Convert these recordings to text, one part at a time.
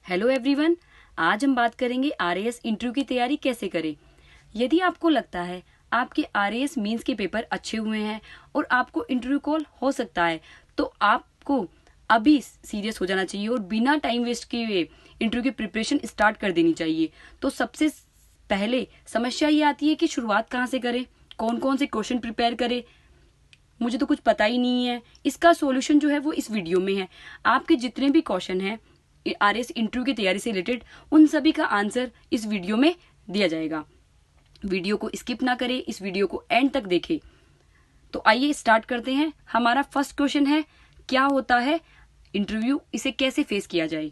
Hello everyone. आज हम बात करेंगे आरएएस इंटरव्यू की तैयारी कैसे करें। यदि आपको लगता है आपके आरएएस मींस के पेपर अच्छे हुए हैं और आपको इंटरव्यू कॉल हो सकता है, तो आपको अभी सीरियस हो जाना चाहिए और बिना टाइम वेस्ट किए इंटरव्यू की प्रिपरेशन स्टार्ट कर देनी चाहिए। तो सबसे पहले समस्या ये आती है कि शुरुआत कहाँ से करें, कौन कौन से क्वेश्चन प्रिपेयर करें। मुझे तो कुछ पता ही नहीं है। इसका सॉल्यूशन जो है वो इस वीडियो में है। आपके जितने भी क्वेश्चन हैं आरएएस इंटरव्यू की तैयारी से रिलेटेड, उन सभी का आंसर इस वीडियो में दिया जाएगा। वीडियो को स्किप ना करें, इस वीडियो को एंड तक देखें। तो आइए स्टार्ट करते हैं। हमारा फर्स्ट क्वेश्चन है, क्या होता है इंटरव्यू, इसे कैसे फेस किया जाए।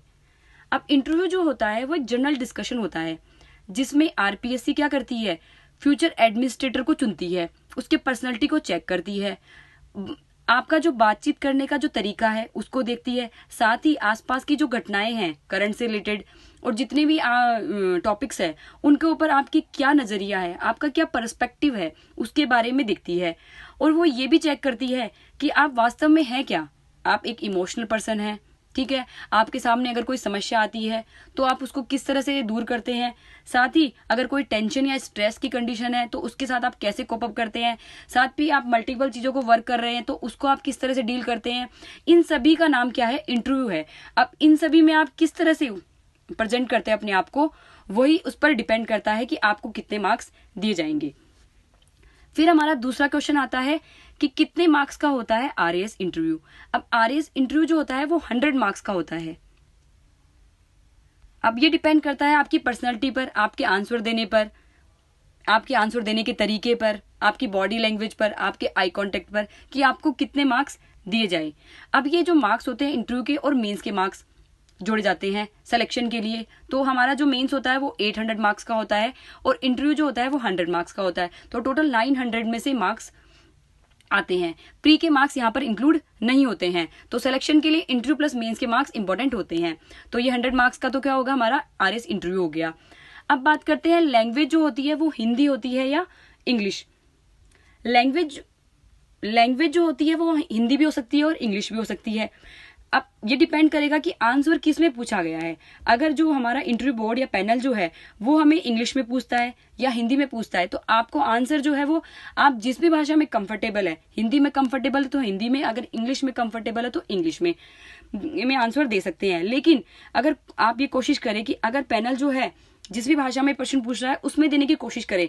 अब इंटरव्यू जो होता है वो एक जनरल डिस्कशन होता है, जिसमें आरपीएससी क्या करती है, फ्यूचर एडमिनिस्ट्रेटर को चुनती है, उसके पर्सनैलिटी को चेक करती है, आपका जो बातचीत करने का जो तरीका है उसको देखती है, साथ ही आसपास की जो घटनाएं हैं करंट से रिलेटेड और जितने भी टॉपिक्स है उनके ऊपर आपकी क्या नजरिया है, आपका क्या पर्सपेक्टिव है, उसके बारे में देखती है। और वो ये भी चेक करती है कि आप वास्तव में हैं क्या। आप एक इमोशनल पर्सन है, ठीक है। आपके सामने अगर कोई समस्या आती है तो आप उसको किस तरह से दूर करते हैं। साथ ही अगर कोई टेंशन या स्ट्रेस की कंडीशन है तो उसके साथ आप कैसे कोप अप करते हैं। साथ ही आप मल्टीपल चीजों को वर्क कर रहे हैं तो उसको आप किस तरह से डील करते हैं। इन सभी का नाम क्या है, इंटरव्यू है। अब इन सभी में आप किस तरह से प्रेजेंट करते हैं अपने आप को, वही उस पर डिपेंड करता है कि आपको कितने मार्क्स दिए जाएंगे। फिर हमारा दूसरा क्वेश्चन आता है कि कितने मार्क्स का होता है आरएएस इंटरव्यू। अब आरएएस इंटरव्यू जो होता है वो 100 मार्क्स का होता है। अब ये डिपेंड करता है आपकी पर्सनैलिटी पर, आपके आंसर देने पर, आपके आंसर देने के तरीके पर, आपकी बॉडी लैंग्वेज पर, आपके आई कांटेक्ट पर, कि आपको कितने मार्क्स दिए जाए। अब ये जो मार्क्स होते हैं इंटरव्यू के और मेंस के मार्क्स जोड़े जाते हैं सिलेक्शन के लिए। तो हमारा जो मेंस होता है वो 800 मार्क्स का होता है और इंटरव्यू जो होता है वो 100 मार्क्स का होता है। तो टोटल 900 में से मार्क्स आते हैं। प्री के मार्क्स यहाँ पर इंक्लूड नहीं होते हैं। तो सिलेक्शन के लिए इंटरव्यू प्लस मेंस के मार्क्स इंपॉर्टेंट होते हैं। तो ये 100 मार्क्स का तो क्या होगा, हमारा आरएएस इंटरव्यू हो गया। अब बात करते हैं लैंग्वेज जो होती है वो हिंदी होती है या इंग्लिश। लैंग्वेज जो होती है वो हिंदी भी हो सकती है और इंग्लिश भी हो सकती है। अब ये डिपेंड करेगा कि आंसर किस में पूछा गया है। अगर जो हमारा इंटरव्यू बोर्ड या पैनल जो है वो हमें इंग्लिश में पूछता है या हिंदी में पूछता है, तो आपको आंसर जो है वो आप जिस भी भाषा में कंफर्टेबल है, हिंदी में कंफर्टेबल है तो हिंदी में, अगर इंग्लिश में कंफर्टेबल है तो इंग्लिश में आंसर दे सकते हैं। लेकिन अगर आप ये कोशिश करें कि अगर पैनल जो है जिस भी भाषा में प्रश्न पूछ रहा है उसमें देने की कोशिश करें,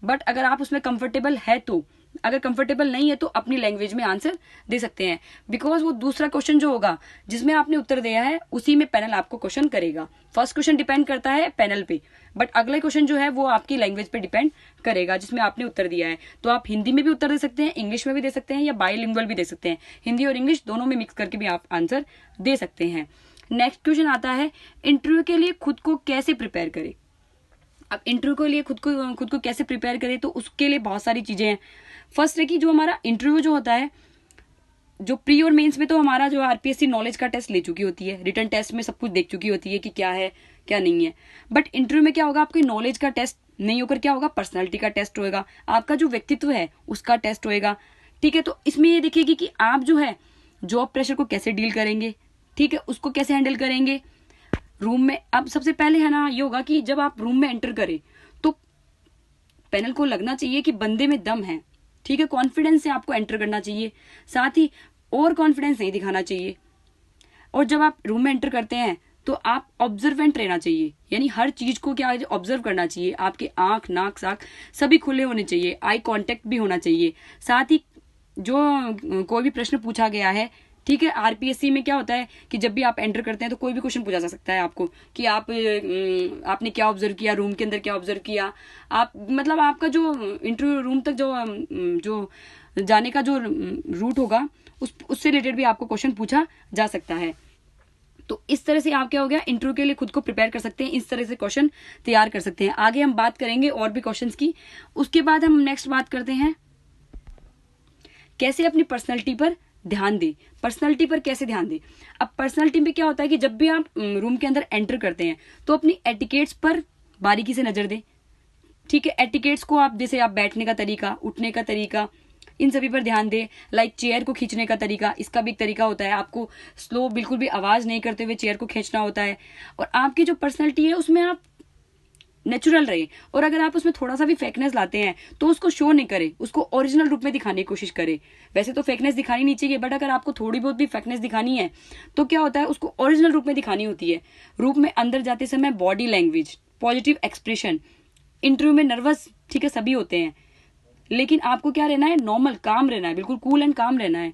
बट अगर आप उसमें कंफर्टेबल है तो, अगर कंफर्टेबल नहीं है तो अपनी लैंग्वेज में आंसर दे सकते हैं। बिकॉज वो दूसरा क्वेश्चन जो होगा जिसमें आपने उत्तर दिया है उसी में पैनल आपको क्वेश्चन करेगा। फर्स्ट क्वेश्चन डिपेंड करता है पैनल पे, बट अगला क्वेश्चन जो है वो आपकी लैंग्वेज पे डिपेंड करेगा जिसमें आपने उत्तर दिया है। तो आप हिंदी में भी उत्तर दे सकते हैं, इंग्लिश में भी दे सकते हैं या बाइलिंगुअल भी दे सकते हैं। हिंदी और इंग्लिश दोनों में मिक्स करके भी आप आंसर दे सकते हैं। नेक्स्ट क्वेश्चन आता है, इंटरव्यू के लिए खुद को कैसे प्रिपेयर करें। अब इंटरव्यू के लिए खुद को कैसे प्रिपेयर करें, तो उसके लिए बहुत सारी चीजें हैं। फर्स्ट है कि जो हमारा इंटरव्यू जो होता है, जो प्री और मेंस में तो हमारा जो आरपीएससी नॉलेज का टेस्ट ले चुकी होती है, रिटन टेस्ट में सब कुछ देख चुकी होती है कि क्या है क्या नहीं है। बट इंटरव्यू में क्या होगा, आपके नॉलेज का टेस्ट नहीं होकर क्या होगा, पर्सनैलिटी का टेस्ट होएगा, आपका जो व्यक्तित्व है उसका टेस्ट होएगा। ठीक है, तो इसमें ये देखिएगी कि आप जो है जॉब प्रेशर को कैसे डील करेंगे, ठीक है, उसको कैसे हैंडल करेंगे। रूम में अब सबसे पहले है ना ये होगा कि जब आप रूम में एंटर करें तो पैनल को लगना चाहिए कि बंदे में दम है, ठीक है, कॉन्फिडेंस से आपको एंटर करना चाहिए, साथ ही और कॉन्फिडेंस नहीं दिखाना चाहिए। और जब आप रूम में एंटर करते हैं तो आप ऑब्जर्वेंट रहना चाहिए, यानी हर चीज को क्या ऑब्जर्व करना चाहिए। आपके आंख नाक साक सभी खुले होने चाहिए, आई कांटेक्ट भी होना चाहिए। साथ ही जो कोई भी प्रश्न पूछा गया है, ठीक है, आरपीएससी में क्या होता है कि जब भी आप एंटर करते हैं तो कोई भी क्वेश्चन पूछा जा सकता है आपको कि आपने क्या ऑब्जर्व किया, रूम के अंदर क्या ऑब्जर्व किया। आप मतलब आपका जो इंटरव्यू रूम तक जो जाने का जो रूट होगा उससे रिलेटेड भी आपको क्वेश्चन पूछा जा सकता है। तो इस तरह से आप क्या हो गया, इंटरव्यू के लिए खुद को प्रिपेयर कर सकते हैं, इस तरह से क्वेश्चन तैयार कर सकते हैं। आगे हम बात करेंगे और भी क्वेश्चंस की। उसके बाद हम नेक्स्ट बात करते हैं कैसे अपनी पर्सनैलिटी पर ध्यान दे। पर्सनालिटी पर कैसे ध्यान दे। अब पर्सनालिटी में क्या होता है कि जब भी आप रूम के अंदर एंटर करते हैं तो अपनी एटिकेट्स पर बारीकी से नजर दें, ठीक है। एटिकेट्स को आप जैसे आप बैठने का तरीका, उठने का तरीका, इन सभी पर ध्यान दें। लाइक चेयर को खींचने का तरीका, इसका भी एक तरीका होता है, आपको स्लो बिल्कुल भी आवाज नहीं करते हुए चेयर को खींचना होता है। और आपकी जो पर्सनैलिटी है उसमें आप नेचुरल रहे, और अगर आप उसमें थोड़ा सा भी फेकनेस लाते हैं तो उसको शो नहीं करे, उसको ओरिजिनल रूप में दिखाने की कोशिश करे। वैसे तो फेकनेस दिखानी नहीं चाहिए, बट अगर आपको थोड़ी बहुत भी फेकनेस दिखानी है तो क्या होता है, उसको ओरिजिनल रूप में दिखानी होती है। रूप में अंदर जाते समय body language, positive expression. Interview में नर्वस ठीक है सभी होते हैं, लेकिन आपको क्या रहना है, नॉर्मल काम रहना है, बिल्कुल कूल एंड काम रहना है।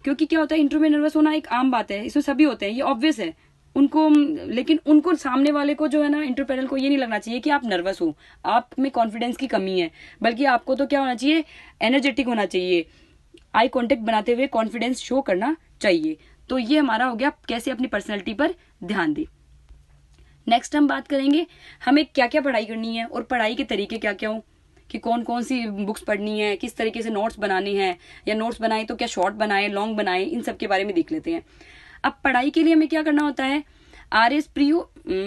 क्योंकि क्या होता है, इंटरव्यू में नर्वस होना एक आम बात है, इसमें सभी होते हैं, ये ऑब्वियस है उनको। लेकिन उनको सामने वाले को जो है ना, इंटरव्यू पैनल को ये नहीं लगना चाहिए कि आप नर्वस हो, आप में कॉन्फिडेंस की कमी है, बल्कि आपको तो क्या होना चाहिए, एनर्जेटिक होना चाहिए, आई कांटेक्ट बनाते हुए कॉन्फिडेंस शो करना चाहिए। तो ये हमारा हो गया कैसे अपनी पर्सनैलिटी पर ध्यान दें। नेक्स्ट हम बात करेंगे हमें क्या क्या पढ़ाई करनी है और पढ़ाई के तरीके क्या क्या हो, कि कौन कौन सी बुक्स पढ़नी है, किस तरीके से नोट्स बनाने हैं, या नोट्स बनाए तो क्या शॉर्ट बनाए, लॉन्ग बनाए, इन सब के बारे में देख लेते हैं। अब पढ़ाई के लिए हमें क्या करना होता है, आरएस प्रियो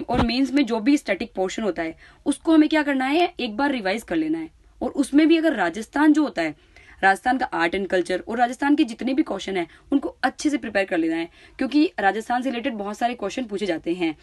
और मेंस में जो भी स्टैटिक पोर्शन होता है उसको हमें क्या करना है, एक बार रिवाइज कर लेना है। और उसमें भी अगर राजस्थान जो होता है, राजस्थान का आर्ट एंड कल्चर और राजस्थान के जितने भी क्वेश्चन है उनको अच्छे से प्रिपेयर कर लेना है, क्योंकि राजस्थान से रिलेटेड बहुत सारे क्वेश्चन पूछे जाते हैं।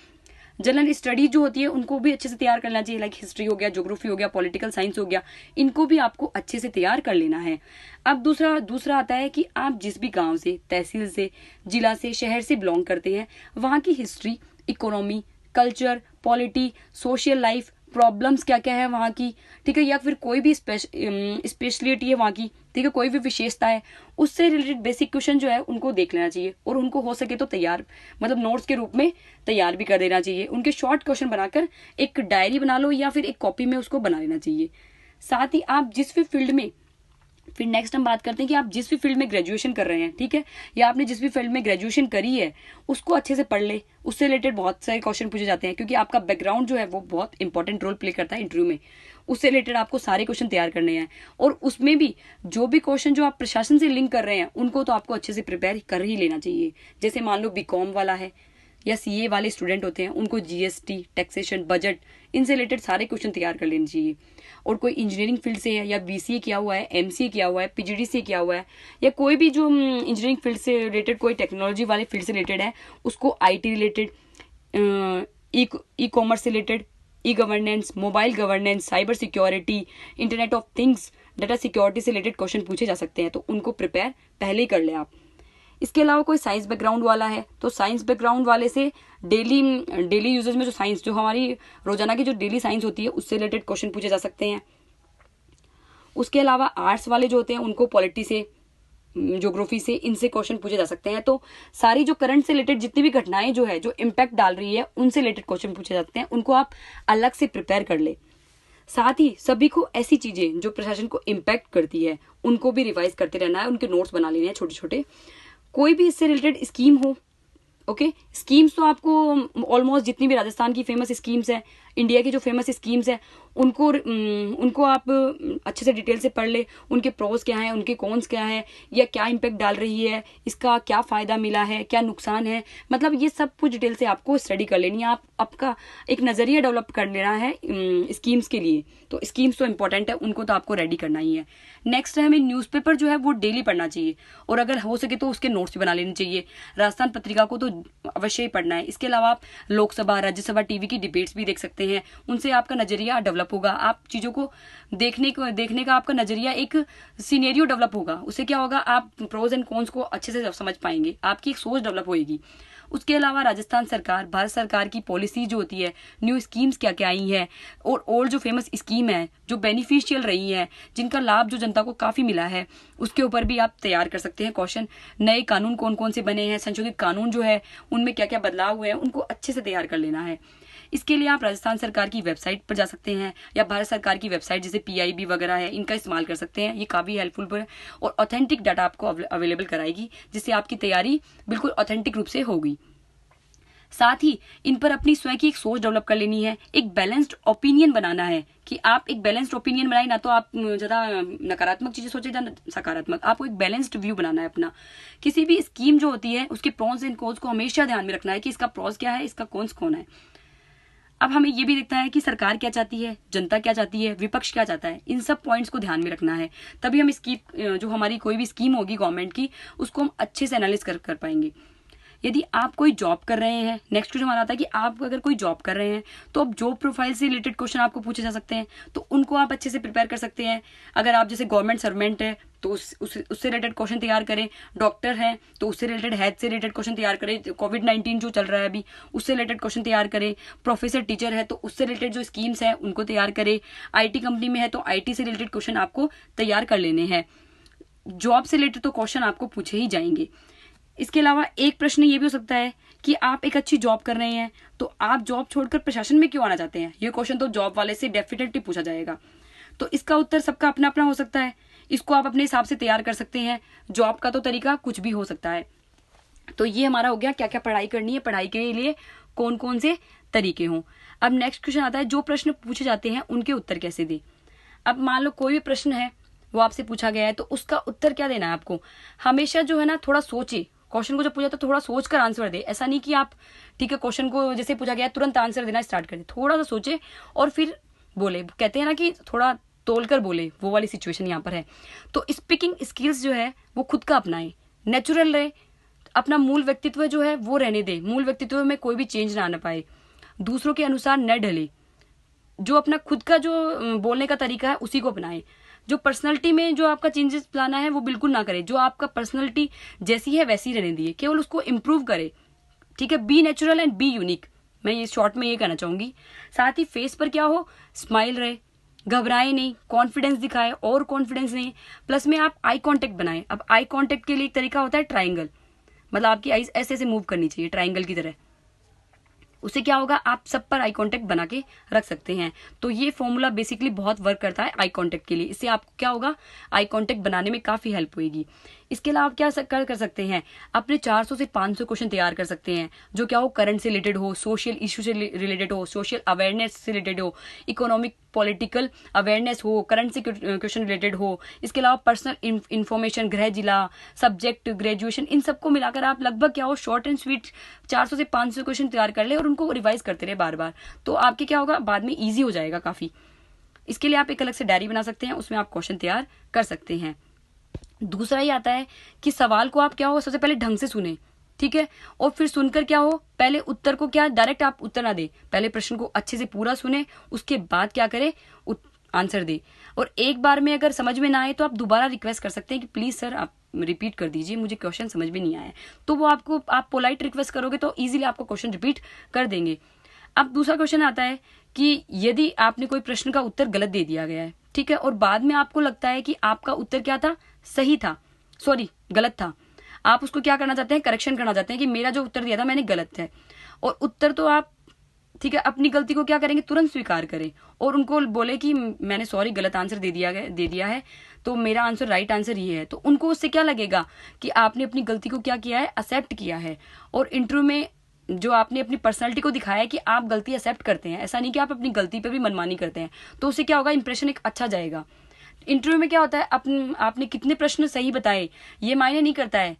जनरल स्टडी जो होती है उनको भी अच्छे से तैयार करना चाहिए, लाइक हिस्ट्री हो गया, ज्योग्राफी हो गया, पॉलिटिकल साइंस हो गया, इनको भी आपको अच्छे से तैयार कर लेना है। अब दूसरा आता है कि आप जिस भी गांव से, तहसील से, जिला से, शहर से बिलोंग करते हैं, वहां की history, economy, culture, polity, social life, problems क्या क्या है वहाँ की, ठीक है, या फिर कोई भी स्पेशलिटी है वहाँ की, ठीक है, कोई भी विशेषता है, उससे रिलेटेड बेसिक क्वेश्चन जो है उनको देख लेना चाहिए, और उनको हो सके तो तैयार मतलब नोट्स के रूप में तैयार भी कर देना चाहिए। उनके शॉर्ट क्वेश्चन बनाकर एक डायरी बना लो या फिर एक कॉपी में उसको बना लेना चाहिए। साथ ही आप जिस भी फील्ड में, फिर नेक्स्ट हम बात करते हैं कि आप जिस भी फील्ड में ग्रेजुएशन कर रहे हैं, ठीक है, या आपने जिस भी फील्ड में ग्रेजुएशन करी है उसको अच्छे से पढ़ ले। उससे रिलेटेड बहुत सारे क्वेश्चन पूछे जाते हैं, क्योंकि आपका बैकग्राउंड जो है वो बहुत इंपॉर्टेंट रोल प्ले करता है इंटरव्यू में। उससे रिलेटेड आपको सारे क्वेश्चन तैयार करने हैं, और उसमें भी जो भी क्वेश्चन जो आप प्रशासन से लिंक कर रहे हैं उनको तो आपको अच्छे से प्रिपेयर कर ही लेना चाहिए। जैसे मान लो बीकॉम वाला है या सीए वाले स्टूडेंट होते हैं, उनको जीएसटी, टैक्सेशन, बजट, इनसे रिलेटेड सारे क्वेश्चन तैयार कर लेने चाहिए। और कोई इंजीनियरिंग फील्ड से है, या बीसीए किया हुआ है, एमसीए किया हुआ है, पीजीडीसीए किया हुआ है, या कोई भी जो इंजीनियरिंग फील्ड से रिलेटेड, कोई टेक्नोलॉजी वाले फील्ड से रिलेटेड है, उसको आईटी रिलेटेड, ई कॉमर्स से related, e governance, mobile governance, cyber security, internet of things, data security से रिलेटेड क्वेश्चन पूछे जा सकते हैं, तो उनको प्रिपेयर पहले ही कर ले आप। इसके अलावा कोई साइंस बैकग्राउंड वाला है तो साइंस बैकग्राउंड वाले से डेली यूजेस में जो साइंस, जो हमारी रोजाना की जो डेली साइंस होती है उससे रिलेटेड क्वेश्चन पूछे जा सकते हैं। उसके अलावा आर्ट्स वाले जो होते हैं उनको पॉलिटी से, ज्योग्राफी से, इनसे क्वेश्चन पूछे जा सकते हैं। तो सारी जो करंट से रिलेटेड जितनी भी घटनाएं जो है, जो इम्पैक्ट डाल रही है, उनसे रिलेटेड क्वेश्चन पूछे जाते हैं, उनको आप अलग से प्रिपेयर कर ले। साथ ही सभी को ऐसी चीजें जो प्रशासन को इम्पैक्ट करती है उनको भी रिवाइज करते रहना है, उनके नोट्स बना लेने हैं छोटे छोटे। कोई भी इससे रिलेटेड स्कीम हो, ओके, स्कीम्स तो आपको ऑलमोस्ट जितनी भी राजस्थान की फेमस स्कीम्स हैं, इंडिया की जो फेमस स्कीम्स हैं, उनको आप अच्छे से डिटेल से पढ़ ले। उनके प्रोज क्या हैं, उनके कॉन्स क्या है, या क्या इम्पैक्ट डाल रही है, इसका क्या फायदा मिला है, क्या नुकसान है, मतलब ये सब कुछ डिटेल से आपको स्टडी कर लेनी है। आपका एक नजरिया डेवलप कर लेना है स्कीम्स के लिए। तो स्कीम्स तो इंपॉर्टेंट है, उनको तो आपको रेडी करना ही है। नेक्स्ट है, हमें न्यूज़पेपर जो है वो डेली पढ़ना चाहिए, और अगर हो सके तो उसके नोट्स भी बना लेने चाहिए। राजस्थान पत्रिका को तो अवश्य ही पढ़ना है। इसके अलावा आप लोकसभा, राज्यसभा, टीवी की डिबेट्स भी देख सकते हैं, उनसे आपका नजरिया डेवलप होगा। आप चीजों को देखने का आपका नजरिया, एक सिनेरियो डेवलप होगा। उससे क्या होगा, आप प्रोज एंड कॉन्स को अच्छे से समझ पाएंगे, आपकी एक सोच डेवलप होगी। उसके अलावा राजस्थान सरकार, भारत सरकार की पॉलिसी जो होती है, न्यू स्कीम्स क्या क्या आई हैं, और जो फेमस स्कीम है, जो बेनिफिशियल रही है, जिनका लाभ जो जनता को काफी मिला है, उसके ऊपर भी आप तैयार कर सकते हैं क्वेश्चन। नए कानून कौन कौन से बने हैं, संशोधित कानून जो है उनमें क्या क्या बदलाव हुए हैं, उनको अच्छे से तैयार कर लेना है। इसके लिए आप राजस्थान सरकार की वेबसाइट पर जा सकते हैं, या भारत सरकार की वेबसाइट जैसे पीआईबी वगैरह है, इनका इस्तेमाल कर सकते हैं। ये काफी हेल्पफुल है और ऑथेंटिक डाटा आपको अवेलेबल कराएगी, जिससे आपकी तैयारी बिल्कुल ऑथेंटिक रूप से होगी। साथ ही इन पर अपनी स्वयं की एक सोच डेवलप कर लेनी है, एक बैलेंस्ड ओपिनियन बनाना है, कि आप एक बैलेंस्ड ओपिनियन बनाए, ना तो आप ज्यादा नकारात्मक चीजें सोचे या सकारात्मक, आपको एक बैलेंस्ड व्यू बनाना है अपना। किसी भी स्कीम जो होती है उसके प्रॉन्स एंड कॉन्स को हमेशा ध्यान में रखना है, कि इसका प्रॉस क्या है, इसका कॉन्स कौन है। अब हमें ये भी देखना है कि सरकार क्या चाहती है, जनता क्या चाहती है, विपक्ष क्या चाहता है। इन सब पॉइंट्स को ध्यान में रखना है, तभी हम इसकी जो हमारी कोई भी स्कीम होगी गवर्नमेंट की, उसको हम अच्छे से एनालिस कर पाएंगे। यदि आप कोई जॉब कर रहे हैं, नेक्स्ट क्वेश्चन हमारा आता है कि आप अगर कोई जॉब कर रहे हैं तो अब जॉब प्रोफाइल से रिलेटेड क्वेश्चन आपको पूछे जा सकते हैं, तो उनको आप अच्छे से प्रिपेयर कर सकते हैं। अगर आप जैसे गवर्नमेंट सर्वेंट है तो उससे रिलेटेड क्वेश्चन तैयार करें, डॉक्टर है तो उससे रिलेटेड, हेल्थ से रिलेटेड क्वेश्चन तैयार करें, कोविड-19 जो चल रहा है अभी उससे रिलेटेड क्वेश्चन तैयार करें, प्रोफेसर टीचर है तो उससे रिलेटेड जो स्कीम्स है उनको तैयार करें, IT कंपनी में है तो IT से रिलेटेड क्वेश्चन आपको तैयार कर लेने हैं। जॉब से रिलेटेड तो क्वेश्चन आपको पूछे ही जाएंगे। इसके अलावा एक प्रश्न ये भी हो सकता है कि आप एक अच्छी जॉब कर रहे हैं तो आप जॉब छोड़कर प्रशासन में क्यों आना चाहते हैं। ये क्वेश्चन तो जॉब वाले से डेफिनेटली पूछा जाएगा। तो इसका उत्तर सबका अपना अपना हो सकता है, इसको आप अपने हिसाब से तैयार कर सकते हैं। जॉब का तो तरीका कुछ भी हो सकता है। तो ये हमारा हो गया क्या क्या पढ़ाई करनी है, पढ़ाई के लिए कौन कौन से तरीके हों। अब नेक्स्ट क्वेश्चन आता है जो प्रश्न पूछे जाते हैं उनके उत्तर कैसे दें। अब मान लो कोई भी प्रश्न है वो आपसे पूछा गया है तो उसका उत्तर क्या देना है आपको। हमेशा जो है ना थोड़ा सोचे, क्वेश्चन को जब पूछा तो थोड़ा सोच कर आंसर दे। ऐसा नहीं कि आप ठीक है क्वेश्चन को जैसे पूछा गया तुरंत आंसर देना स्टार्ट कर दे, थोड़ा सा सोचे और फिर बोले। कहते हैं ना कि थोड़ा तोल कर बोले, वो वाली सिचुएशन यहाँ पर है। तो स्पीकिंग स्किल्स जो है वो खुद का अपनाएं, नेचुरल रहे, अपना मूल व्यक्तित्व जो है वो रहने दे, मूल व्यक्तित्व में कोई भी चेंज ना आना पाए, दूसरों के अनुसार न ढले, जो अपना खुद का जो बोलने का तरीका है उसी को अपनाएं। जो पर्सनैलिटी में जो आपका चेंजेस लाना है वो बिल्कुल ना करें, जो आपका पर्सनैलिटी जैसी है वैसी रहने दिए, केवल उसको इम्प्रूव करे। ठीक है, be natural and be unique, मैं ये शॉर्ट में ये कहना चाहूंगी। साथ ही फेस पर क्या हो, स्माइल रहे, घबराए नहीं, कॉन्फिडेंस दिखाए और कॉन्फिडेंस नहीं, प्लस में आप आई कांटेक्ट बनाएं। अब आई कांटेक्ट के लिए एक तरीका होता है ट्राइंगल, मतलब आपकी आईज ऐसे ऐसे मूव करनी चाहिए ट्राइंगल की तरह। उससे क्या होगा, आप सब पर आई कांटेक्ट बना के रख सकते हैं। तो ये फॉर्मूला बेसिकली बहुत वर्क करता है आई कांटेक्ट के लिए। इससे आपको क्या होगा, आई कांटेक्ट बनाने में काफी हेल्प होगी। इसके अलावा आप क्या कर सकते हैं, अपने 400 से 500 क्वेश्चन तैयार कर सकते हैं, जो क्या हो, करंट से रिलेटेड हो, सोशल इशू से रिलेटेड हो, सोशल अवेयरनेस से रिलेटेड हो, इकोनॉमिक पॉलिटिकल अवेयरनेस हो, करंट से क्वेश्चन रिलेटेड हो। इसके अलावा पर्सनल इन्फॉर्मेशन, गृह जिला, सब्जेक्ट, ग्रेजुएशन, इन सबको मिलाकर आप लगभग क्या हो, शॉर्ट एंड स्वीट 400 से 500 क्वेश्चन तैयार कर ले और उनको रिवाइज करते रहे बार बार। तो आपके क्या होगा, बाद में ईजी हो जाएगा काफी। इसके लिए आप एक अलग से डायरी बना सकते हैं, उसमें आप क्वेश्चन तैयार कर सकते हैं। दूसरा ये आता है कि सवाल को आप क्या हो, सबसे पहले ढंग से सुने, ठीक है, और फिर सुनकर क्या हो, पहले उत्तर को क्या डायरेक्ट आप उत्तर ना दे, पहले प्रश्न को अच्छे से पूरा सुने, उसके बाद क्या करे, आंसर दे। और एक बार में अगर समझ में ना आए तो आप दोबारा रिक्वेस्ट कर सकते हैं कि प्लीज सर आप रिपीट कर दीजिए, मुझे क्वेश्चन समझ में नहीं आया। तो वो आपको, आप पोलाइट रिक्वेस्ट करोगे तो इजीली आपको क्वेश्चन रिपीट कर देंगे। अब दूसरा क्वेश्चन आता है कि यदि आपने कोई प्रश्न का उत्तर गलत दे दिया गया है, ठीक है, और बाद में आपको लगता है कि आपका उत्तर क्या था, सही था, सॉरी गलत था, आप उसको क्या करना चाहते हैं, करेक्शन करना चाहते हैं कि मेरा जो उत्तर दिया था मैंने गलत है। और उत्तर तो आप, ठीक है, अपनी गलती को क्या करेंगे, तुरंत स्वीकार करें और उनको बोले कि मैंने सॉरी गलत आंसर दे दिया है, तो मेरा आंसर राइट आंसर ये है। तो उनको उससे क्या लगेगा कि आपने अपनी गलती को क्या किया है, एक्सेप्ट किया है। और इंटरव्यू में जो आपने अपनी पर्सनालिटी को दिखाया है कि आप गलती एक्सेप्ट करते हैं, ऐसा नहीं कि आप अपनी गलती पे भी मनमानी करते हैं। तो उससे क्या होगा, इंप्रेशन एक अच्छा जाएगा। इंटरव्यू में क्या होता है, आपने कितने प्रश्न सही बताए ये मायने नहीं करता है,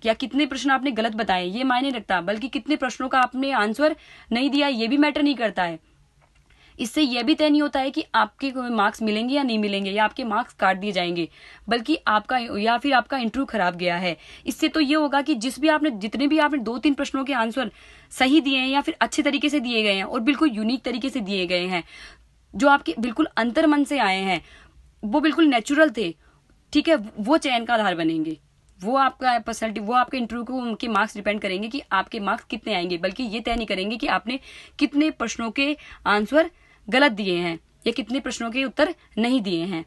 या कितने प्रश्न आपने गलत बताए ये मायने रखता, बल्कि कितने प्रश्नों का आपने आंसर नहीं दिया ये भी मैटर नहीं करता है। इससे यह भी तय नहीं होता है कि आपके मार्क्स मिलेंगे या नहीं मिलेंगे, या आपके मार्क्स काट दिए जाएंगे, बल्कि आपका या फिर आपका इंटरव्यू खराब गया है। इससे तो ये होगा कि जितने भी आपने 2-3 प्रश्नों के आंसर सही दिए हैं या फिर अच्छे तरीके से दिए गए हैं और बिल्कुल यूनिक तरीके से दिए गए हैं, जो आपके बिल्कुल अंतर मन से आए हैं, वो बिल्कुल नेचुरल थे, ठीक है, वो चयन का आधार बनेंगे। वो आपका पर्सनैलिटी, वो आपके इंटरव्यू को उनके मार्क्स डिपेंड करेंगे कि आपके मार्क्स कितने आएंगे, बल्कि ये तय नहीं करेंगे कि आपने कितने प्रश्नों के आंसर गलत दिए हैं या कितने प्रश्नों के उत्तर नहीं दिए हैं।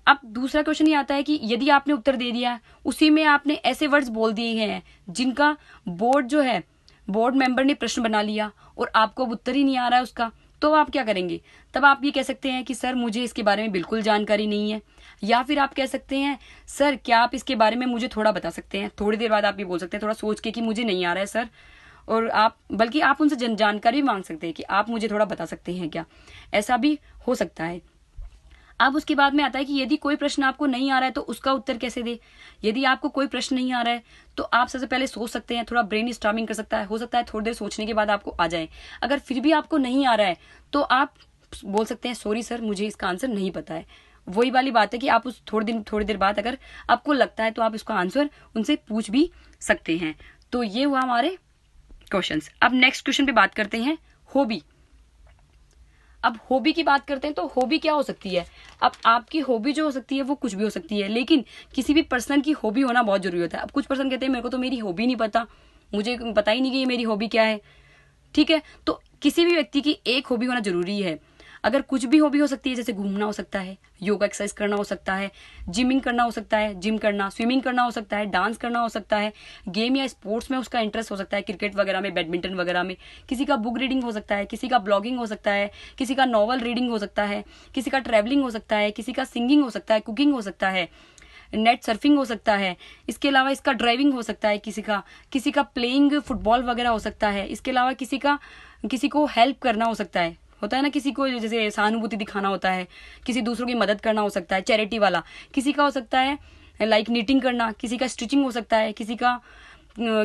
अब दूसरा क्वेश्चन ये आता है कि यदि आपने उत्तर दे दिया, उसी में आपने ऐसे वर्ड्स बोल दिए हैं जिनका बोर्ड मेंबर ने प्रश्न बना लिया और आपको अब उत्तर ही नहीं आ रहा है उसका, तो आप क्या करेंगे, तब आप ये कह सकते हैं कि सर मुझे इसके बारे में बिल्कुल जानकारी नहीं है, या फिर आप कह सकते हैं सर क्या आप इसके बारे में मुझे थोड़ा बता सकते हैं। थोड़ी देर बाद आप ये बोल सकते हैं थोड़ा सोच के कि मुझे नहीं आ रहा है सर, और बल्कि आप उनसे जानकारी भी मांग सकते हैं कि आप मुझे थोड़ा बता सकते हैं क्या, ऐसा भी हो सकता है। अब उसके बाद में आता है कि यदि कोई प्रश्न आपको नहीं आ रहा है तो उसका उत्तर कैसे दे। यदि आपको कोई प्रश्न नहीं आ रहा है तो आप सबसे पहले सोच सकते हैं, थोड़ा ब्रेन स्टॉर्मिंग कर सकता है, हो सकता है थोड़ी देर सोचने के बाद आपको आ जाए। अगर फिर भी आपको नहीं आ रहा है तो आप बोल सकते हैं सॉरी सर, मुझे इसका आंसर नहीं पता है। वही वाली बात है कि आप उस थोड़ी देर बाद अगर आपको लगता है तो आप इसका आंसर उनसे पूछ भी सकते हैं। तो ये हुआ हमारे क्वेश्चंस। अब नेक्स्ट क्वेश्चन पे बात करते हैं, हॉबी। अब हॉबी की बात करते हैं तो हॉबी क्या हो सकती है। अब आपकी हॉबी जो हो सकती है वो कुछ भी हो सकती है, लेकिन किसी भी पर्सन की हॉबी होना बहुत जरूरी होता है। अब कुछ पर्सन कहते हैं मेरे को तो मेरी हॉबी नहीं पता, मुझे पता ही नहीं कि ये मेरी हॉबी क्या है। ठीक है, तो किसी भी व्यक्ति की एक हॉबी होना जरूरी है। अगर कुछ भी हॉबी हो सकती है, जैसे घूमना हो सकता है, योगा एक्सरसाइज करना हो सकता है, जिमिंग करना हो सकता है, जिम करना, स्विमिंग करना हो सकता है, डांस करना हो सकता है, गेम या स्पोर्ट्स में उसका इंटरेस्ट हो सकता है, क्रिकेट वगैरह में, बैडमिंटन वगैरह में। किसी का बुक रीडिंग हो सकता है, किसी का ब्लॉगिंग हो सकता है, किसी का नॉवल रीडिंग हो सकता है, किसी का ट्रैवलिंग हो सकता है, किसी का सिंगिंग हो सकता है, कुकिंग हो सकता है, नेट सर्फिंग हो सकता है। इसके अलावा इसका ड्राइविंग हो सकता है, किसी का प्लेइंग फुटबॉल वगैरह हो सकता है। इसके अलावा किसी को हेल्प करना हो सकता है, होता है ना, किसी को जैसे सहानुभूति दिखाना होता है, किसी दूसरों की मदद करना हो सकता है, चैरिटी वाला। किसी का हो सकता है लाइक नीटिंग करना, किसी का स्टिचिंग हो सकता है, किसी का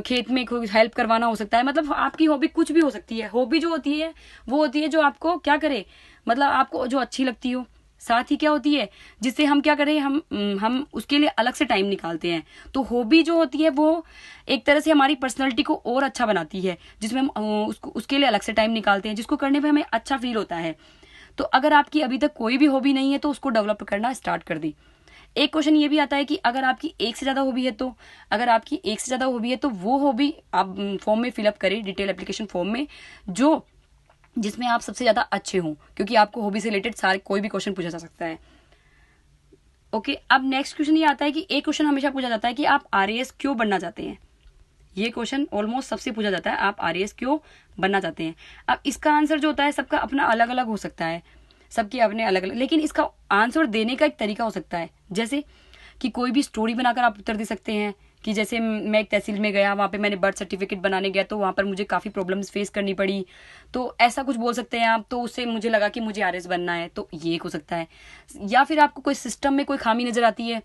खेत में कोई हेल्प करवाना हो सकता है। मतलब आपकी हॉबी कुछ भी हो सकती है। हॉबी जो होती है वो होती है जो आपको क्या करे, मतलब आपको जो अच्छी लगती हो। साथ ही क्या होती है जिससे हम क्या करें, हम उसके लिए अलग से टाइम निकालते हैं। तो हॉबी जो होती है वो एक तरह से हमारी पर्सनैलिटी को और अच्छा बनाती है, जिसमें हम उसके लिए अलग से टाइम निकालते हैं, जिसको करने में हमें अच्छा फील होता है। तो अगर आपकी अभी तक कोई भी हॉबी नहीं है तो उसको डेवलप करना स्टार्ट कर दी। एक क्वेश्चन ये भी आता है कि अगर आपकी एक से ज्यादा हॉबी है तो, अगर आपकी एक से ज्यादा हॉबी है तो वो हॉबी आप फॉर्म में फिलअप करें, डिटेल एप्लीकेशन फॉर्म में, जिसमें आप सबसे ज्यादा अच्छे हों, क्योंकि आपको हॉबी से रिलेटेड सारे कोई भी क्वेश्चन पूछा जा सकता है। ओके, अब नेक्स्ट क्वेश्चन ये आता है कि एक क्वेश्चन हमेशा पूछा जाता है कि आप आरएएस क्यों बनना चाहते हैं। ये क्वेश्चन ऑलमोस्ट सबसे पूछा जाता है, आप आरएएस क्यों बनना चाहते हैं। अब इसका आंसर जो होता है सबका अपना अलग अलग हो सकता है, सबके अपने अलग अलग, लेकिन इसका आंसर देने का एक तरीका हो सकता है। जैसे कि कोई भी स्टोरी बनाकर आप उत्तर दे सकते हैं कि जैसे मैं एक तहसील में गया, वहाँ पे मैंने बर्थ सर्टिफिकेट बनाने गया तो वहाँ पर मुझे काफ़ी प्रॉब्लम्स फेस करनी पड़ी, तो ऐसा कुछ बोल सकते हैं आप। तो उससे मुझे लगा कि मुझे आरएस बनना है, तो ये एक हो सकता है। या फिर आपको कोई सिस्टम में कोई खामी नजर आती है,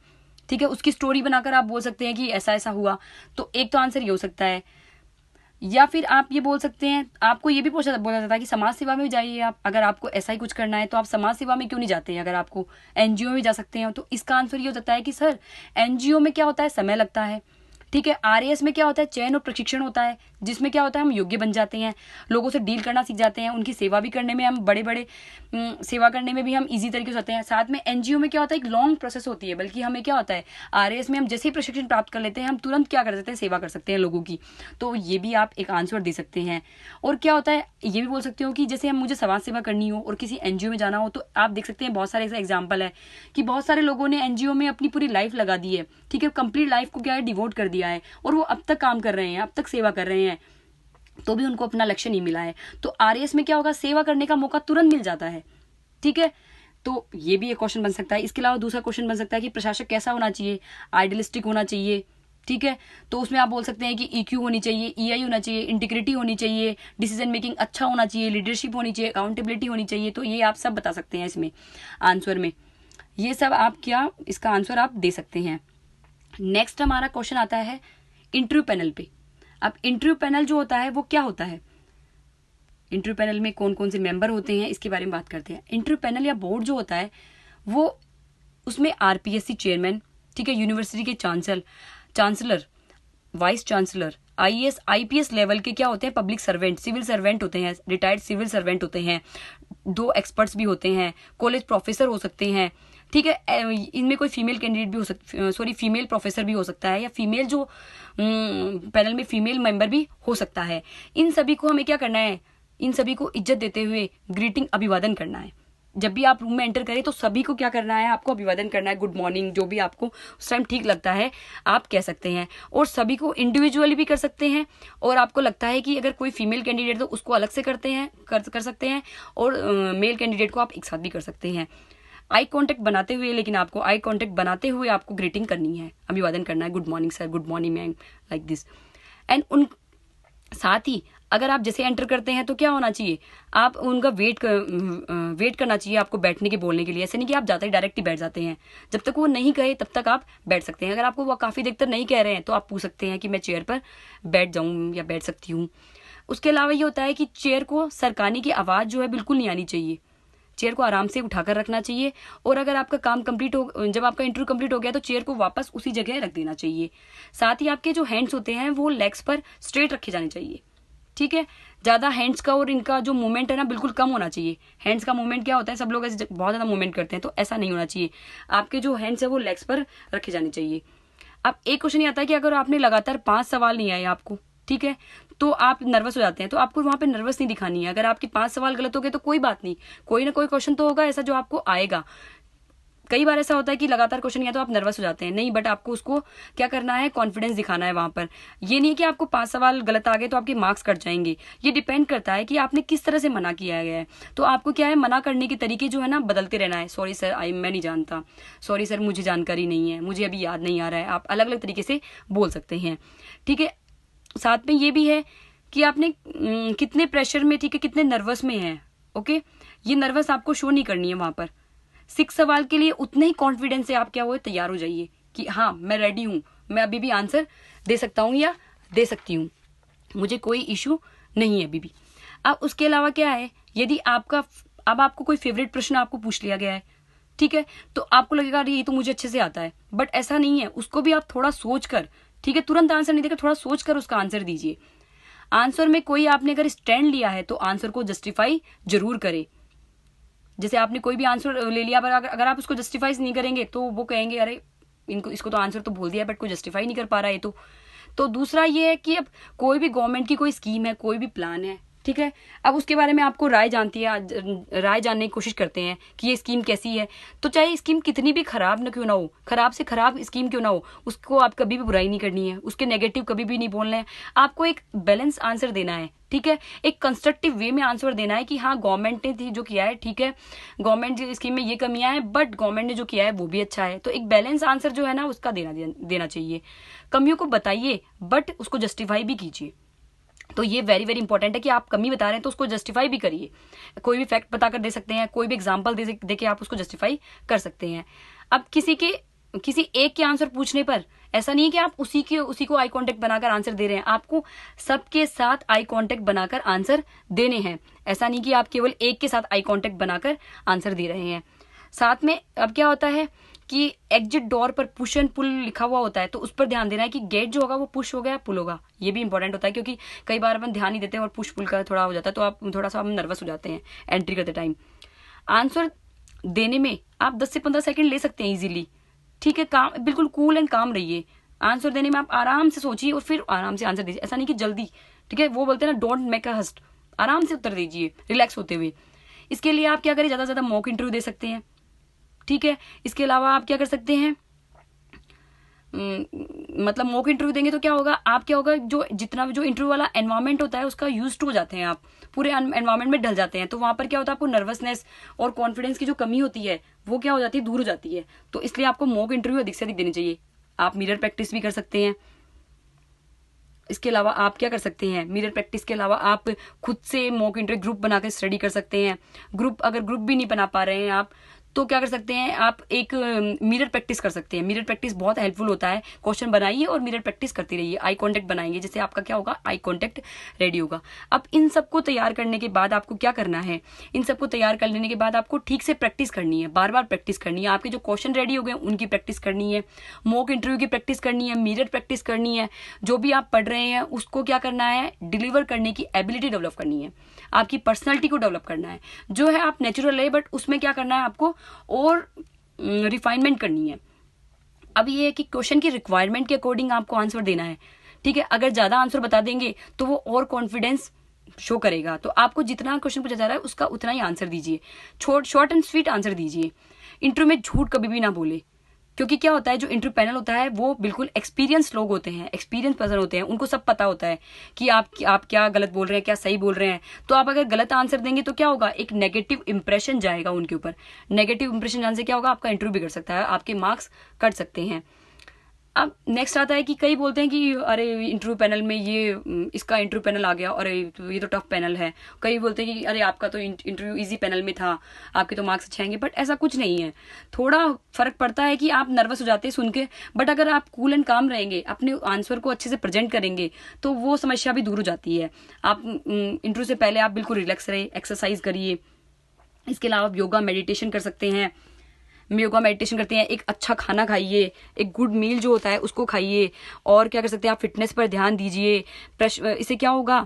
ठीक है, उसकी स्टोरी बनाकर आप बोल सकते हैं कि ऐसा ऐसा हुआ, तो एक तो आंसर ये हो सकता है। या फिर आप ये बोल सकते हैं, आपको ये भी बोला जाता है कि समाज सेवा में जाइए आप, अगर आपको ऐसा ही कुछ करना है तो आप समाज सेवा में क्यों नहीं जाते हैं, अगर आपको एनजीओ में जा सकते हैं। तो इसका आंसर ये हो जाता है कि सर एनजीओ में क्या होता है, समय लगता है, ठीक है। आरएएस में क्या होता है, चयन और प्रशिक्षण होता है, जिसमें क्या होता है हम योग्य बन जाते हैं, लोगों से डील करना सीख जाते हैं, उनकी सेवा भी करने में हम बड़े बड़े सेवा करने में भी हम इजी तरीके से होते हैं। साथ में एनजीओ में क्या होता है, एक लॉन्ग प्रोसेस होती है, बल्कि हमें क्या होता है आरएएस में हम जैसे ही प्रशिक्षण प्राप्त कर लेते हैं हम तुरंत क्या कर सकते हैं, सेवा कर सकते हैं लोगों की। तो ये भी आप एक आंसर दे सकते हैं। और क्या होता है ये भी बोल सकते हो कि जैसे हम मुझे समाज सेवा करनी हो और किसी एनजीओ में जाना हो, तो आप देख सकते हैं बहुत सारे ऐसे एग्जाम्पल है कि बहुत सारे लोगों ने एनजीओ में अपनी पूरी लाइफ लगा दी है, ठीक है, कंप्लीट लाइफ को क्या है डिवोट कर दिया है, और वो अब तक काम कर रहे हैं, अब तक सेवा कर रहे हैं, तो भी उनको अपना लक्ष्य नहीं मिला है। तो आरएएस में क्या होगा, सेवा करने का मौका तुरंत मिल जाता है, ठीक है। तो ये भी एक क्वेश्चन बन सकता है। इसके अलावा दूसरा क्वेश्चन बन सकता है कि प्रशासक कैसा होना चाहिए, आइडियलिस्टिक होना चाहिए, ठीक है। तो उसमें आप बोल सकते हैं कि ईक्यू होनी चाहिए, ईआई होना चाहिए, इंटीग्रिटी होनी चाहिए, डिसीजन मेकिंग अच्छा होना चाहिए, लीडरशिप होनी चाहिए, अकाउंटेबिलिटी होनी चाहिए। तो ये आप सब बता सकते हैं इसमें आंसर में, ये सब आप क्या इसका आंसर आप दे सकते हैं। नेक्स्ट हमारा क्वेश्चन आता है इंटरव्यू पैनल पे। अब इंटरव्यू पैनल जो होता है वो क्या होता है, इंटरव्यू पैनल में कौन कौन से मेंबर होते हैं इसके बारे में बात करते हैं। इंटरव्यू पैनल या बोर्ड जो होता है वो उसमें आरपीएससी चेयरमैन, ठीक है, यूनिवर्सिटी के chancellor, vice chancellor, IAS IPS level के क्या होते हैं, पब्लिक सर्वेंट, सिविल सर्वेंट होते हैं, रिटायर्ड सिविल सर्वेंट होते हैं, 2 एक्सपर्ट्स भी होते हैं, कॉलेज प्रोफेसर हो सकते हैं, ठीक है। इनमें कोई फीमेल कैंडिडेट भी हो सकती, फीमेल प्रोफेसर भी हो सकता है, या फीमेल जो पैनल में फीमेल मेंबर भी हो सकता है। इन सभी को हमें क्या करना है, इन सभी को इज्जत देते हुए ग्रीटिंग अभिवादन करना है। जब भी आप रूम में एंटर करें तो सभी को क्या करना है, आपको अभिवादन करना है, गुड मॉर्निंग, जो भी आपको उस टाइम ठीक लगता है आप कह सकते हैं। और सभी को इंडिविजुअली भी कर सकते हैं, और आपको लगता है कि अगर कोई फीमेल कैंडिडेट तो उसको अलग से कर सकते हैं, और मेल कैंडिडेट को आप एक साथ भी कर सकते हैं। आई कांटेक्ट बनाते हुए, लेकिन आपको आई कांटेक्ट बनाते हुए आपको ग्रीटिंग करनी है, अभिवादन करना है, good morning sir, good morning ma'am, like this. And उन साथ ही अगर आप जैसे एंटर करते हैं तो क्या होना चाहिए, आप उनका वेट करना चाहिए आपको बैठने के बोलने के लिए। ऐसे नहीं कि आप जाते ही डायरेक्ट ही बैठ जाते हैं, जब तक वो नहीं कहे तब तक आप बैठ सकते हैं। अगर आपको वो काफ़ी देर तक नहीं कह रहे हैं तो आप पूछ सकते हैं कि मैं चेयर पर बैठ जाऊँ या बैठ सकती हूँ। उसके अलावा ये होता है कि चेयर को सरकाने की आवाज़ जो है बिल्कुल नहीं आनी चाहिए, चेयर को आराम से उठाकर रखना चाहिए। और अगर आपका काम कंप्लीट हो, जब आपका इंटरव्यू कंप्लीट हो गया तो चेयर को वापस उसी जगह रख देना चाहिए। साथ ही आपके जो हैंड्स होते हैं वो लेग्स पर स्ट्रेट रखे जाने चाहिए, ठीक है। ज़्यादा हैंड्स का और इनका जो मूवमेंट है ना बिल्कुल कम होना चाहिए। हैंड्स का मूवमेंट क्या होता है, सब लोग ऐसे बहुत ज़्यादा मूवमेंट करते हैं, तो ऐसा नहीं होना चाहिए। आपके जो हैंड्स है वो लेग्स पर रखे जाने चाहिए। अब एक क्वेश्चन ये आता है कि अगर आपने लगातार 5 सवाल नहीं आए आपको, ठीक है, तो आप नर्वस हो जाते हैं, तो आपको वहां पे नर्वस नहीं दिखानी है। अगर आपके 5 सवाल गलत हो गए तो कोई बात नहीं, कोई ना कोई क्वेश्चन तो होगा ऐसा जो आपको आएगा। कई बार ऐसा होता है कि लगातार क्वेश्चन या तो आप नर्वस हो जाते हैं, नहीं, बट आपको उसको क्या करना है, कॉन्फिडेंस दिखाना है वहां पर। ये नहीं है कि आपको 5 सवाल गलत आ गए तो आपके मार्क्स कट जाएंगे। ये डिपेंड करता है कि आपने किस तरह से मना किया गया है। तो आपको क्या है, मना करने के तरीके जो है ना बदलते रहना है। सॉरी सर, मैं नहीं जानता, सॉरी सर मुझे जानकारी नहीं है, मुझे अभी याद नहीं आ रहा है। आप अलग अलग तरीके से बोल सकते हैं, ठीक है। साथ में ये भी है कि आपने कितने प्रेशर में, ठीक है, कितने नर्वस में हैं, ओके। ये नर्वस आपको शो नहीं करनी है वहां पर। 6 सवाल के लिए उतने ही कॉन्फिडेंस से आप क्या हुए तैयार हो जाइए कि हाँ मैं रेडी हूं, मैं अभी भी आंसर दे सकता हूं या दे सकती हूँ, मुझे कोई इशू नहीं है अभी भी। अब उसके अलावा क्या है, यदि अब आपको कोई फेवरेट प्रश्न आपको पूछ लिया गया है, ठीक है, तो आपको लगेगा अरे ये तो मुझे अच्छे से आता है, बट ऐसा नहीं है। उसको भी आप थोड़ा सोच कर, ठीक है, तुरंत आंसर नहीं देकर थोड़ा सोच कर उसका आंसर दीजिए। आंसर में कोई आपने अगर स्टैंड लिया है तो आंसर को जस्टिफाई जरूर करें। जैसे आपने कोई भी आंसर ले लिया, पर अगर आप उसको जस्टिफाई नहीं करेंगे तो वो कहेंगे अरे इसको तो आंसर तो बोल दिया बट कोई जस्टिफाई नहीं कर पा रहा है। तो दूसरा ये है कि अब कोई भी गवर्नमेंट की कोई स्कीम है, कोई भी प्लान है, ठीक है, अब उसके बारे में आपको राय जानने की कोशिश करते हैं कि ये स्कीम कैसी है। तो चाहे स्कीम कितनी भी खराब न क्यों ना हो, खराब से खराब स्कीम क्यों ना हो, उसको आप कभी भी बुराई नहीं करनी है, उसके नेगेटिव कभी भी नहीं बोलना है। आपको एक बैलेंस आंसर देना है, ठीक है, एक कंस्ट्रक्टिव वे में आंसर देना है कि हाँ गवर्नमेंट ने जो किया है, ठीक है, गवर्नमेंट स्कीम में ये कमियां हैं बट गवर्नमेंट ने जो किया है वो भी अच्छा है। तो एक बैलेंस आंसर जो है ना उसका देना चाहिए। कमियों को बताइए बट उसको जस्टिफाई भी कीजिए। तो ये वेरी वेरी इंपॉर्टेंट है कि आप कमी बता रहे हैं तो उसको जस्टिफाई भी करिए। कोई भी फैक्ट बताकर दे सकते हैं, कोई भी एग्जांपल दे के आप उसको जस्टिफाई कर सकते हैं। अब किसी एक के आंसर पूछने पर ऐसा नहीं है कि आप उसी को आई कांटेक्ट बनाकर आंसर दे रहे हैं, आपको सबके साथ आई कांटेक्ट बनाकर आंसर देने हैं। ऐसा नहीं कि आप केवल एक के साथ आई कांटेक्ट बनाकर आंसर दे रहे हैं। साथ में अब क्या होता है कि एग्जिट डोर पर पुश एंड पुल लिखा हुआ होता है, तो उस पर ध्यान देना है कि गेट जो होगा वो पुश होगा या पुल होगा। ये भी इंपॉर्टेंट होता है क्योंकि कई बार अपन ध्यान नहीं देते हैं और पुश पुल का थोड़ा हो जाता है, तो आप थोड़ा सा हम नर्वस हो जाते हैं एंट्री करते टाइम। आंसर देने में आप 10 से 15 सेकंड ले सकते हैं इजीली, ठीक है। काम बिल्कुल कूल एंड काम रहिए। आंसर देने में आप आराम से सोचिए और फिर आराम से आंसर दीजिए, ऐसा नहीं कि जल्दी, ठीक है, वो बोलते हैं ना डोंट मेक अ हस्ट, आराम से उत्तर दीजिए रिलैक्स होते हुए। इसके लिए आप क्या करें, ज्यादा से ज्यादा मॉक इंटरव्यू दे सकते हैं, ठीक है। इसके अलावा आप क्या कर सकते हैं, मतलब मॉक इंटरव्यू देंगे तो क्या होगा, आप क्या होगा, जो इंटरव्यू वाला एनवायरमेंट होता है उसका यूज्ड हो जाते हैं, आप पूरे एनवायरमेंट में ढल जाते हैं। तो वहां पर क्या होता है, आपको नर्वसनेस और कॉन्फिडेंस की जो कमी होती है वो क्या हो जाती है, दूर हो जाती है। तो इसलिए आपको मॉक इंटरव्यू अधिक से अधिक देनी चाहिए। आप मिरर प्रैक्टिस भी कर सकते हैं। इसके अलावा आप क्या कर सकते हैं, मिरर प्रैक्टिस के अलावा आप खुद से मॉक इंटरव्यू ग्रुप बनाकर स्टडी कर सकते हैं। अगर ग्रुप भी नहीं बना पा रहे हैं आप, तो क्या कर सकते हैं, आप एक मिरर प्रैक्टिस कर सकते हैं। मिरर प्रैक्टिस बहुत हेल्पफुल होता है। क्वेश्चन बनाइए और मिरर प्रैक्टिस करते रहिए, आई कांटेक्ट बनाएंगे, जैसे आपका क्या होगा, आई कांटेक्ट रेडी होगा। अब इन सबको तैयार करने के बाद आपको क्या करना है, इन सबको तैयार कर लेने के बाद आपको ठीक से प्रैक्टिस करनी है, बार बार प्रैक्टिस करनी है। आपके जो क्वेश्चन रेडी हो गए उनकी प्रैक्टिस करनी है, मॉक इंटरव्यू की प्रैक्टिस करनी है, मिरर प्रैक्टिस करनी है। जो भी आप पढ़ रहे हैं उसको क्या करना है, डिलीवर करने की एबिलिटी डेवलप करनी है, आपकी पर्सनैलिटी को डेवलप करना है। जो है आप नेचुरल है बट उसमें क्या करना है आपको और रिफाइनमेंट करनी है। अब ये है कि क्वेश्चन की रिक्वायरमेंट के अकॉर्डिंग आपको आंसर देना है, ठीक है। अगर ज्यादा आंसर बता देंगे तो वो और कॉन्फिडेंस शो करेगा। तो आपको जितना क्वेश्चन पूछा जा रहा है उसका उतना ही आंसर दीजिए, शॉर्ट एंड स्वीट आंसर दीजिए। इंटरव्यू में झूठ कभी भी ना बोले, क्योंकि क्या होता है, जो इंटरव्यू पैनल होता है वो बिल्कुल एक्सपीरियंस लोग होते हैं, एक्सपीरियंस पर्सन होते हैं, उनको सब पता होता है कि आप क्या गलत बोल रहे हैं, क्या सही बोल रहे हैं। तो आप अगर गलत आंसर देंगे तो क्या होगा, एक नेगेटिव इंप्रेशन जाएगा उनके ऊपर। नेगेटिव इंप्रेशन जाने से क्या होगा, आपका इंटरव्यू बिगड़ सकता है, आपके मार्क्स कट सकते हैं। अब नेक्स्ट आता है कि कई बोलते हैं कि अरे इंटरव्यू पैनल में ये इसका इंटरव्यू पैनल आ गया, अरे तो ये तो टफ पैनल है। कई बोलते हैं कि अरे आपका तो इंटरव्यू इजी पैनल में था, आपके तो मार्क्स अच्छे आएंगे। बट ऐसा कुछ नहीं है, थोड़ा फर्क पड़ता है कि आप नर्वस हो जाते हैं सुन के, बट अगर आप कूल एंड काम रहेंगे, अपने आंसर को अच्छे से प्रेजेंट करेंगे, तो वो समस्या भी दूर हो जाती है। आप इंटरव्यू से पहले आप बिल्कुल रिलैक्स रहे, एक्सरसाइज करिए। इसके अलावा आप योगा मेडिटेशन कर सकते हैं। योगा मेडिटेशन करते हैं, एक अच्छा खाना खाइए, एक गुड मील जो होता है उसको खाइए। और क्या कर सकते हैं, आप फिटनेस पर ध्यान दीजिए। इससे क्या होगा,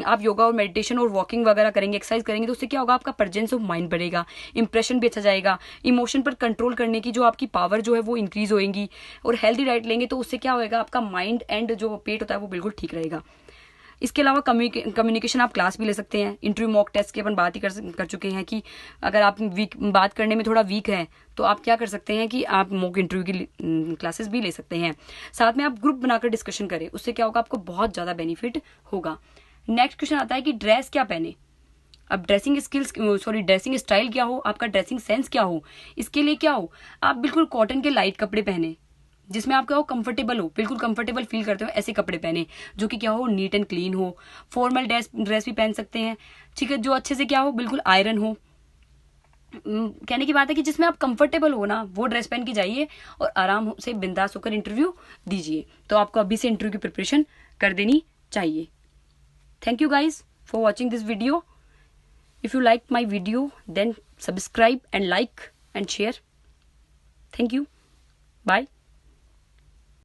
आप योगा और मेडिटेशन और वॉकिंग वगैरह करेंगे, एक्सरसाइज करेंगे, तो उससे क्या होगा, आपका प्रेजेंस ऑफ माइंड बढ़ेगा, इंप्रेशन भी अच्छा जाएगा, इमोशन पर कंट्रोल करने की जो आपकी पावर जो है वो इंक्रीज होएगी। और हेल्दी डाइट लेंगे तो उससे क्या होएगा, आपका माइंड एंड जो पेट होता है वो बिल्कुल ठीक रहेगा। इसके अलावा कम्युनिकेशन आप क्लास भी ले सकते हैं। इंटरव्यू मॉक टेस्ट की अपन बात ही कर चुके हैं कि अगर आप बात करने में थोड़ा वीक है तो आप क्या कर सकते हैं कि आप मॉक इंटरव्यू की क्लासेस भी ले सकते हैं। साथ में आप ग्रुप बनाकर डिस्कशन करें, उससे क्या होगा, आपको बहुत ज़्यादा बेनिफिट होगा। नेक्स्ट क्वेश्चन आता है कि ड्रेस क्या पहने। अब ड्रेसिंग स्टाइल क्या हो, आपका ड्रेसिंग सेंस क्या हो। इसके लिए क्या हो, आप बिल्कुल कॉटन के लाइट कपड़े पहने, जिसमें आप क्या हो, कंफर्टेबल हो, बिल्कुल कंफर्टेबल फील करते हो, ऐसे कपड़े पहने जो कि क्या हो, नीट एंड क्लीन हो। फॉर्मल ड्रेस भी पहन सकते हैं, ठीक है, जो अच्छे से क्या हो, बिल्कुल आयरन हो। कहने की बात है कि जिसमें आप कंफर्टेबल हो ना, वो ड्रेस पहन के जाइए और आराम से बिंदास होकर इंटरव्यू दीजिए। तो आपको अभी से इंटरव्यू की प्रिपरेशन कर देनी चाहिए। Thank you guys for watching this video. If you like my video then subscribe and like and share. Thank you, bye.